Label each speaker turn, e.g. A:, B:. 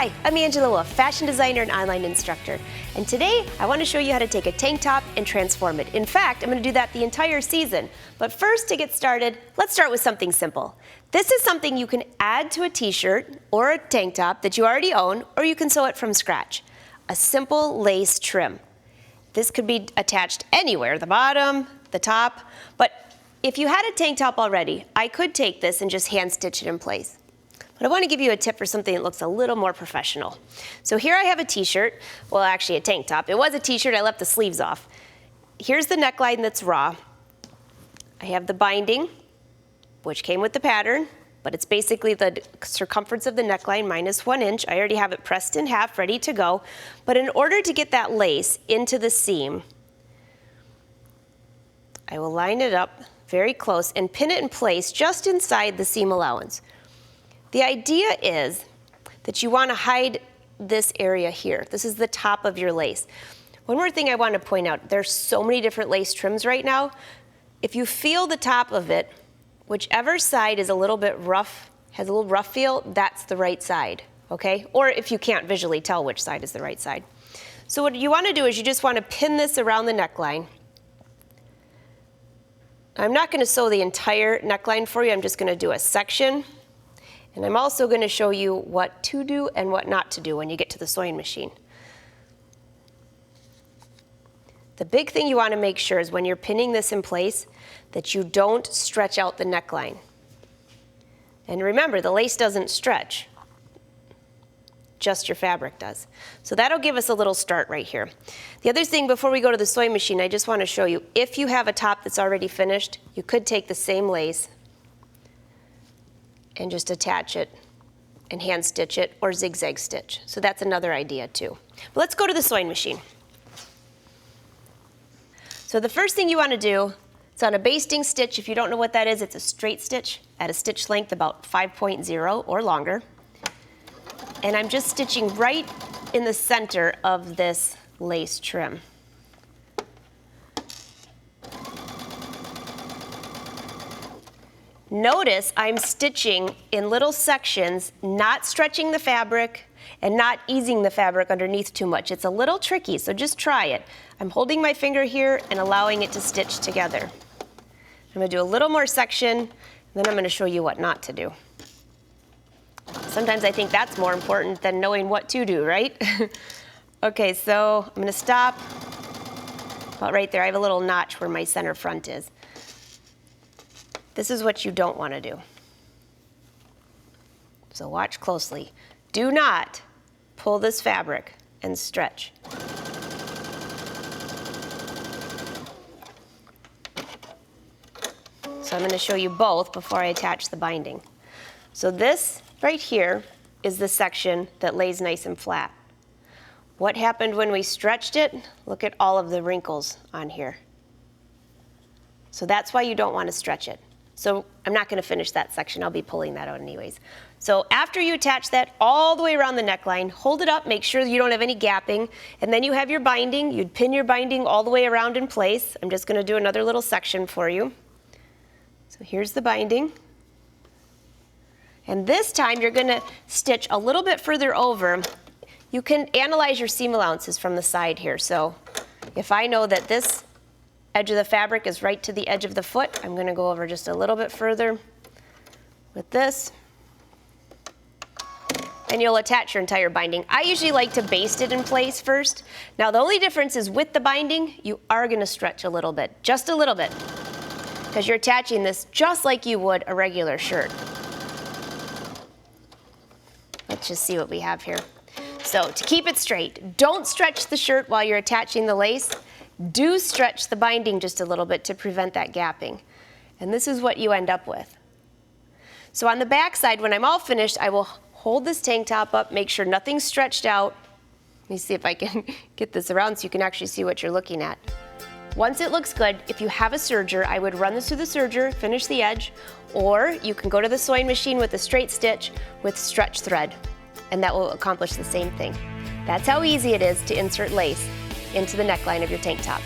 A: Hi, I'm Angela, a fashion designer and online instructor. And today I want to show you how to take a tank top and transform it. In fact, I'm going to do that the entire season. But first, to get started, let's start with something simple. This is something you can add to a t-shirt or a tank top that you already own, or you can sew it from scratch. A simple lace trim. This could be attached anywhere, the bottom, the top, but if you had a tank top already, I could take this and just hand stitch it in place. But I want to give you a tip for something that looks a little more professional. So here I have a t-shirt, well actually a tank top. It was a t-shirt, I left the sleeves off. Here's the neckline that's raw. I have the binding, which came with the pattern, but it's basically the circumference of the neckline minus 1 inch. I already have it pressed in half, ready to go. But in order to get that lace into the seam, I will line it up very close and pin it in place just inside the seam allowance. The idea is that you want to hide this area here. This is the top of your lace. One more thing I want to point out, there's so many different lace trims right now. If you feel the top of it, whichever side is a little bit rough, has a little rough feel, that's the right side, okay? Or if you can't visually tell which side is the right side. So what you want to do is you just want to pin this around the neckline. I'm not going to sew the entire neckline for you, I'm just going to do a section. And I'm also going to show you what to do and what not to do when you get to the sewing machine. The big thing you want to make sure is when you're pinning this in place that you don't stretch out the neckline. And remember, the lace doesn't stretch, just your fabric does. So that'll give us a little start right here. The other thing before we go to the sewing machine, I just want to show you, if you have a top that's already finished, you could take the same lace and just attach it and hand stitch it or zigzag stitch. So that's another idea too. But let's go to the sewing machine. So the first thing you want to do, it's on a basting stitch. If you don't know what that is, it's a straight stitch at a stitch length about 5.0 or longer. And I'm just stitching right in the center of this lace trim. Notice I'm stitching in little sections, not stretching the fabric and not easing the fabric underneath too much. It's a little tricky, so just try it. I'm holding my finger here and allowing it to stitch together. I'm going to do a little more section, and then I'm going to show you what not to do. Sometimes I think that's more important than knowing what to do, right? Okay, so I'm going to stop about right there. I have a little notch where my center front is. This is what you don't want to do. So watch closely. Do not pull this fabric and stretch. So I'm going to show you both before I attach the binding. So this right here is the section that lays nice and flat. What happened when we stretched it? Look at all of the wrinkles on here. So that's why you don't want to stretch it. So I'm not going to finish that section. I'll be pulling that out anyways. So after you attach that all the way around the neckline, hold it up, make sure you don't have any gapping, and then you have your binding. You'd pin your binding all the way around in place. I'm just going to do another little section for you. So here's the binding. And this time you're going to stitch a little bit further over. You can analyze your seam allowances from the side here. So if I know that this edge of the fabric is right to the edge of the foot, I'm going to go over just a little bit further with this. And you'll attach your entire binding. I usually like to baste it in place first. Now the only difference is with the binding, you are going to stretch a little bit, just a little bit, because you're attaching this just like you would a regular shirt. Let's just see what we have here. So to keep it straight, don't stretch the shirt while you're attaching the lace. Do stretch the binding just a little bit to prevent that gapping. And this is what you end up with. So on the back side, when I'm all finished, I will hold this tank top up, make sure nothing's stretched out. Let me see if I can get this around so you can actually see what you're looking at. Once it looks good, if you have a serger, I would run this through the serger, finish the edge, or you can go to the sewing machine with a straight stitch with stretch thread, and that will accomplish the same thing. That's how easy it is to insert lace into the neckline of your tank top.